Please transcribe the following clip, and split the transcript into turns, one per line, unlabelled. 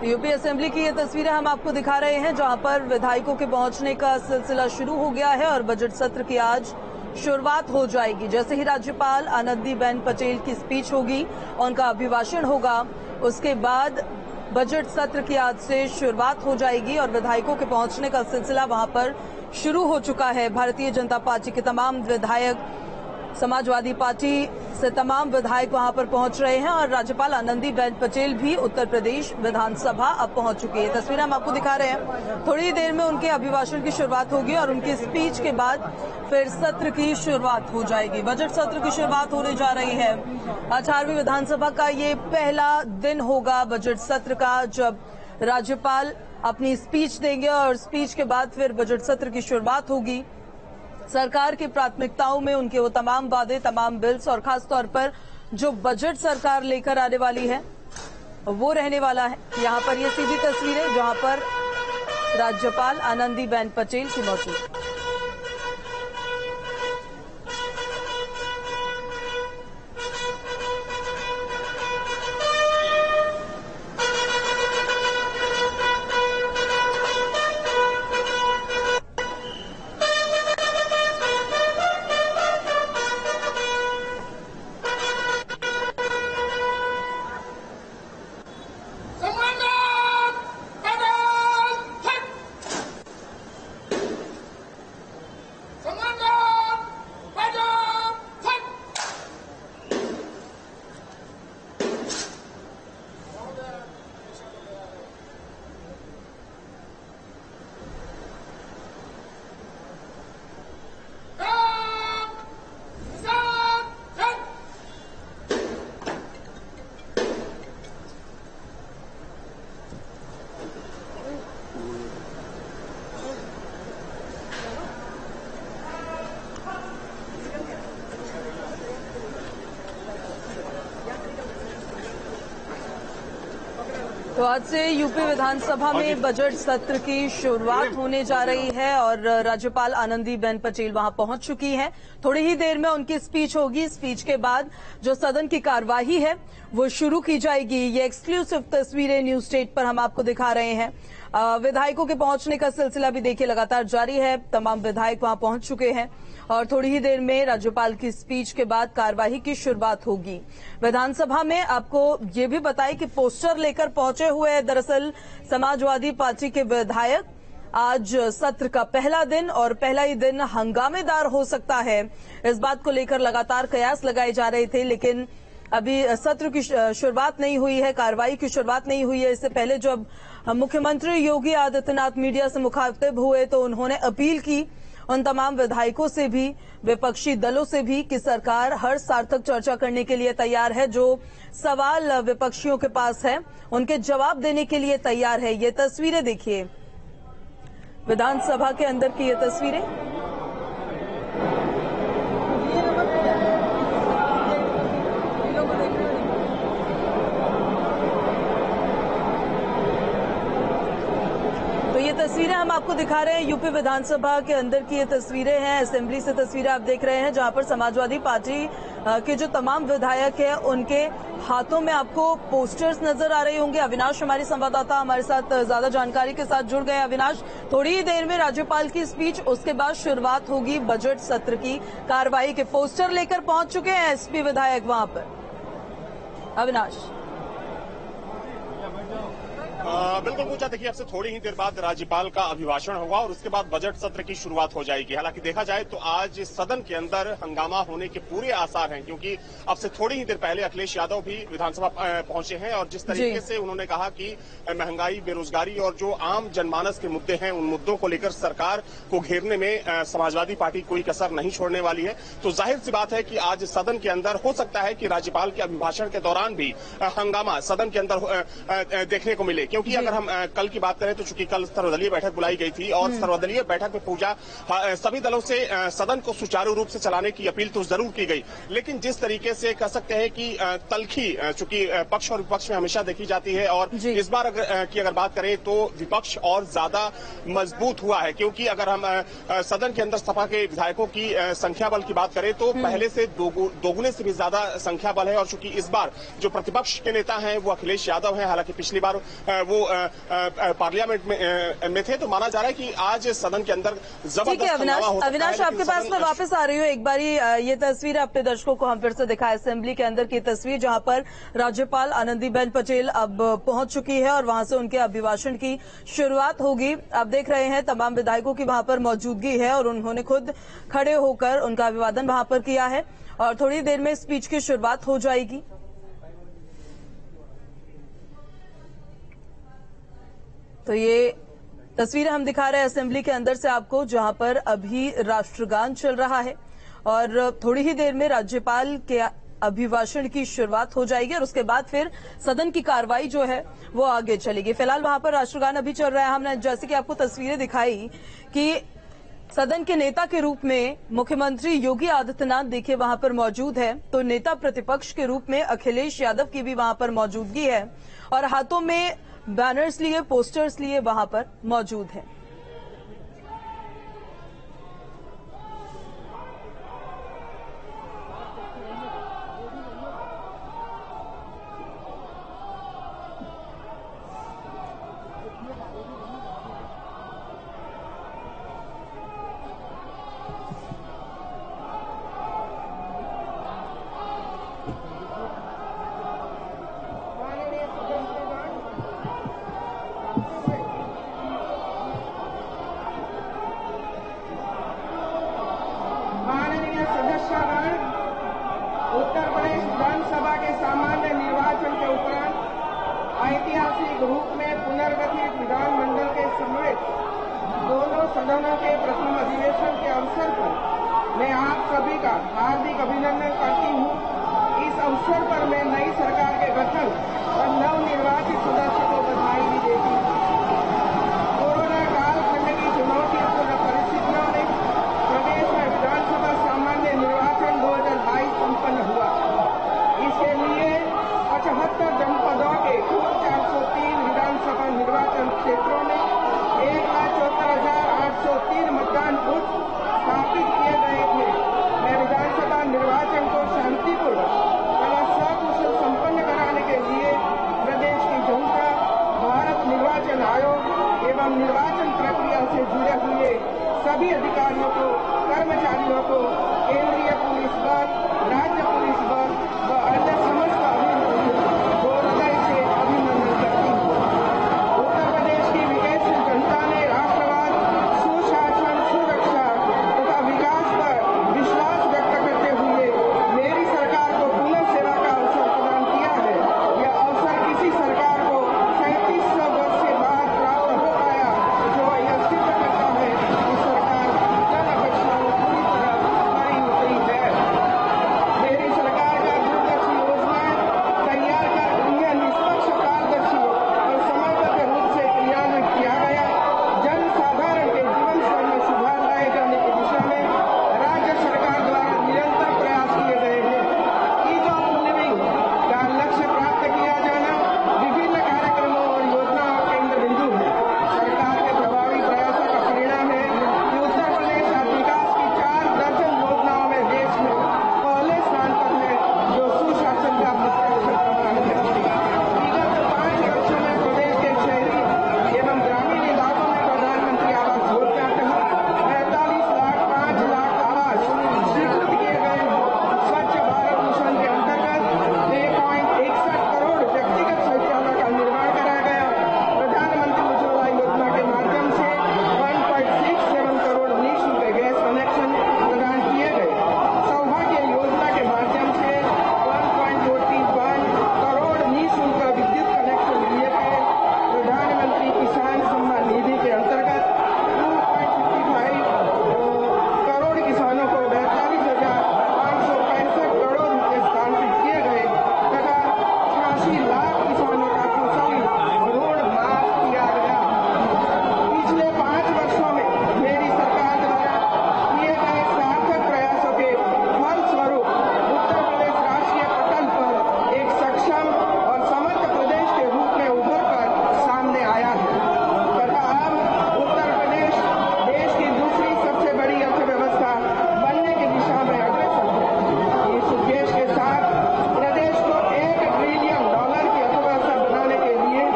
UP assembly की ये तस्वीरें हम आपको दिखा रहे हैं, जहां पर विधायकों के पहुंचने का सिलसिला शुरू हो गया है और बजट सत्र की आज शुरुआत हो जाएगी। जैसे ही राज्यपाल आनंदीबेन पटेल की स्पीच होगी, उनका अभिभाषण होगा, उसके बाद बजट सत्र की आज से शुरुआत हो जाएगी और विधायकों के पहुंचने का सिलसिला वहां पर शुरू हो चुका है। भारतीय जनता पार्टी के तमाम विधायक, समाजवादी पार्टी से तमाम विधायक वहां पर पहुंच रहे हैं और राज्यपाल आनंदीबेन पटेल भी उत्तर प्रदेश विधानसभा अब पहुंच चुकी है। तस्वीरें हम आपको दिखा रहे हैं। थोड़ी देर में उनके अभिभाषण की शुरुआत होगी और उनकी स्पीच के बाद फिर सत्र की शुरुआत हो जाएगी। बजट सत्र की शुरुआत होने जा रही है। 18वीं विधानसभा का ये पहला दिन होगा बजट सत्र का, जब राज्यपाल अपनी स्पीच देंगे और स्पीच के बाद फिर बजट सत्र की शुरुआत होगी। सरकार की प्राथमिकताओं में उनके वो तमाम वादे, तमाम बिल्स और खास तौर पर जो बजट सरकार लेकर आने वाली है वो रहने वाला है। यहाँ पर ये सीधी तस्वीरें जहाँ पर राज्यपाल आनंदीबेन पटेल की मौजूद। तो आज से यूपी विधानसभा में बजट सत्र की शुरुआत होने जा रही है और राज्यपाल आनंदीबेन पटेल वहां पहुंच चुकी हैं। थोड़ी ही देर में उनकी स्पीच होगी। स्पीच के बाद जो सदन की कार्यवाही है वो शुरू की जाएगी। ये एक्सक्लूसिव तस्वीरें न्यूज स्टेट पर हम आपको दिखा रहे हैं। विधायकों के पहुंचने का सिलसिला भी देखिए लगातार जारी है। तमाम विधायक वहां पहुंच चुके हैं और थोड़ी ही देर में राज्यपाल की स्पीच के बाद कार्यवाही की शुरुआत होगी। विधानसभा में आपको ये भी बताएं कि पोस्टर लेकर पहुंचे हुए हैं दरअसल समाजवादी पार्टी के विधायक। आज सत्र का पहला दिन और पहला ही दिन हंगामेदार हो सकता है, इस बात को लेकर लगातार कयास लगाए जा रहे थे, लेकिन अभी सत्र की शुरुआत नहीं हुई है, कार्रवाई की शुरुआत नहीं हुई है। इससे पहले जब मुख्यमंत्री योगी आदित्यनाथ मीडिया से मुखातिब हुए तो उन्होंने अपील की उन तमाम विधायकों से भी, विपक्षी दलों से भी, कि सरकार हर सार्थक चर्चा करने के लिए तैयार है। जो सवाल विपक्षियों के पास है उनके जवाब देने के लिए तैयार है। ये तस्वीरें देखिए, विधानसभा के अंदर की ये तस्वीरें। तो ये तस्वीरें हम आपको दिखा रहे हैं, यूपी विधानसभा के अंदर की ये तस्वीरें हैं। असेंबली से तस्वीरें आप देख रहे हैं, जहां पर समाजवादी पार्टी के जो तमाम विधायक हैं उनके हाथों में आपको पोस्टर्स नजर आ रहे होंगे। अविनाश हमारे संवाददाता हमारे साथ ज्यादा जानकारी के साथ जुड़ गए। अविनाश, थोड़ी ही देर में राज्यपाल की स्पीच, उसके बाद शुरुआत होगी बजट सत्र की कार्रवाई के। पोस्टर लेकर पहुंच चुके हैं एसपी विधायक वहां पर। अविनाश,
बिल्कुल पूछा। देखिए, अब से थोड़ी ही देर बाद राज्यपाल का अभिभाषण होगा और उसके बाद बजट सत्र की शुरुआत हो जाएगी। हालांकि देखा जाए तो आज सदन के अंदर हंगामा होने के पूरे आसार हैं, क्योंकि अब से थोड़ी ही देर पहले अखिलेश यादव भी विधानसभा पहुंचे हैं और जिस तरीके से उन्होंने कहा कि महंगाई, बेरोजगारी और जो आम जनमानस के मुद्दे हैं उन मुद्दों को लेकर सरकार को घेरने में समाजवादी पार्टी कोई कसर नहीं छोड़ने वाली है। तो जाहिर सी बात है कि आज सदन के अंदर हो सकता है कि राज्यपाल के अभिभाषण के दौरान भी हंगामा सदन के अंदर देखने को मिले, क्योंकि अगर हम कल की बात करें तो चूंकि कल सर्वदलीय बैठक बुलाई गई थी और सर्वदलीय बैठक में पूजा सभी दलों से सदन को सुचारू रूप से चलाने की अपील तो जरूर की गई, लेकिन जिस तरीके से कह सकते हैं कि तलखी चूंकि पक्ष और विपक्ष में हमेशा देखी जाती है और इस बार अगर बात करें तो विपक्ष और ज्यादा मजबूत हुआ है, क्योंकि अगर हम सदन के अंदर सपा के विधायकों की संख्या बल की बात करें तो पहले से दोगुने से भी ज्यादा संख्या बल है। और चूंकि इस बार जो प्रतिपक्ष के नेता हैं वो अखिलेश यादव हैं, हालांकि पिछली बार वो पार्लियामेंट में थे, तो माना जा रहा है कि आज सदन के अंदर जबरदस्त
अविनाश आपके पास मैं वापस आ रही हूँ। एक बार ये तस्वीर अपने दर्शकों को हम फिर से दिखाएं, असेंबली के अंदर की तस्वीर जहां पर राज्यपाल आनंदीबेन पटेल अब पहुंच चुकी है और वहां से उनके अभिभाषण की शुरुआत होगी। आप देख रहे हैं तमाम विधायकों की वहां पर मौजूदगी है और उन्होंने खुद खड़े होकर उनका अभिवादन वहां पर किया है और थोड़ी देर में स्पीच की शुरुआत हो जाएगी। तो ये तस्वीरें हम दिखा रहे हैं असेंबली के अंदर से आपको, जहां पर अभी राष्ट्रगान चल रहा है और थोड़ी ही देर में राज्यपाल के अभिभाषण की शुरुआत हो जाएगी और उसके बाद फिर सदन की कार्रवाई जो है वो आगे चलेगी। फिलहाल वहां पर राष्ट्रगान अभी चल रहा है। हमने जैसे कि आपको तस्वीरें दिखाई कि सदन के नेता के रूप में मुख्यमंत्री योगी आदित्यनाथ देखिए वहां पर मौजूद है, तो नेता प्रतिपक्ष के रूप में अखिलेश यादव की भी वहां पर मौजूदगी है और हाथों में बैनर्स लिए, पोस्टर्स लिए वहां पर मौजूद है।
उत्तर प्रदेश विधानसभा के सामान्य निर्वाचन के उपरांत ऐतिहासिक रूप में पुनर्गठित विधानमंडल के समेत दोनों सदनों के प्रथम अधिवेशन के अवसर पर मैं आप सभी का हार्दिक अभिनंदन करती हूँ। इस अवसर पर मैं नई सरकार के गठन और